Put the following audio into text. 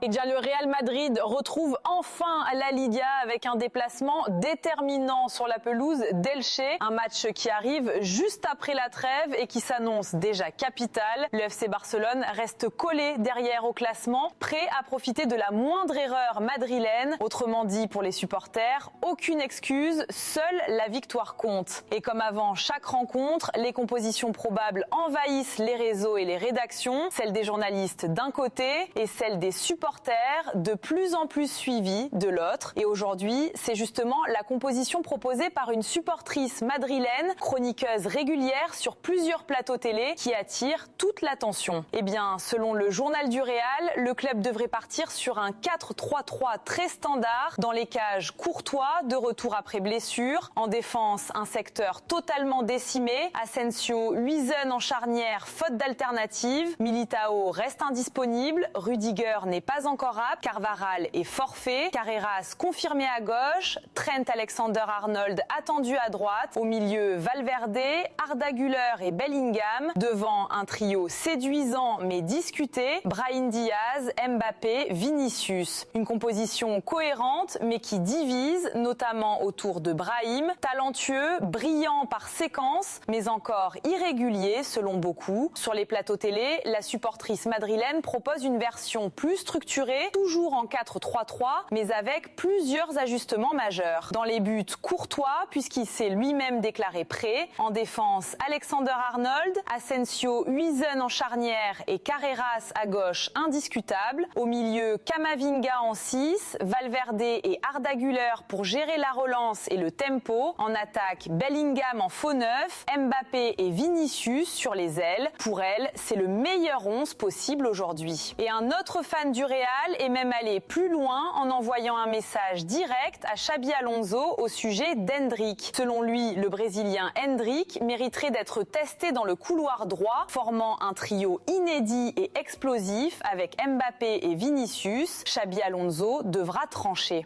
Et bien le Real Madrid retrouve enfin la Liga avec un déplacement déterminant sur la pelouse d'Elche. Un match qui arrive juste après la trêve et qui s'annonce déjà capital. Le FC Barcelone reste collé derrière au classement, prêt à profiter de la moindre erreur madrilène. Autrement dit, pour les supporters, aucune excuse, seule la victoire compte. Et comme avant chaque rencontre, les compositions probables envahissent les réseaux et les rédactions, celles des journalistes d'un côté et celles des supporters de plus en plus suivis de l'autre. Et aujourd'hui, c'est justement la composition proposée par une supportrice madrilène, chroniqueuse régulière sur plusieurs plateaux télé, qui attire toute l'attention. Eh bien, selon le journal du Real, le club devrait partir sur un 4-3-3 très standard. Dans les cages, Courtois, de retour après blessure. En défense, un secteur totalement décimé. Asensio, Huijsen en charnière, faute d'alternative. Militao reste indisponible. Rudiger n'est pas encore apte. Carvajal est forfait. Carreras confirmé à gauche. Trent Alexander-Arnold attendu à droite. Au milieu, Valverde, Arda Güler et Bellingham. Devant, un trio séduisant mais discuté. Brahim Diaz, Mbappé, Vinicius. Une composition cohérente mais qui divise, notamment autour de Brahim. Talentueux, brillant par séquence, mais encore irrégulier selon beaucoup. Sur les plateaux télé, la supportrice madrilène propose une version plus structurée, toujours en 4-3-3, mais avec plusieurs ajustements majeurs. Dans les buts, Courtois, puisqu'il s'est lui-même déclaré prêt. En défense, Alexander-Arnold, Asensio, Huijsen en charnière et Carreras à gauche indiscutable. Au milieu, Camavinga en 6, Valverde et Arda Güler pour gérer la relance et le tempo. En attaque, Bellingham en faux neuf, Mbappé et Vinicius sur les ailes. Pour elle, c'est le meilleur 11 possible aujourd'hui. Et un autre fan du Real est même allé plus loin en envoyant un message direct à Xabi Alonso au sujet d'Hendrick. Selon lui, le Brésilien Hendrick mériterait d'être testé dans le couloir droit, formant un trio inédit et explosif avec Mbappé et Vinicius. Xabi Alonso devra trancher.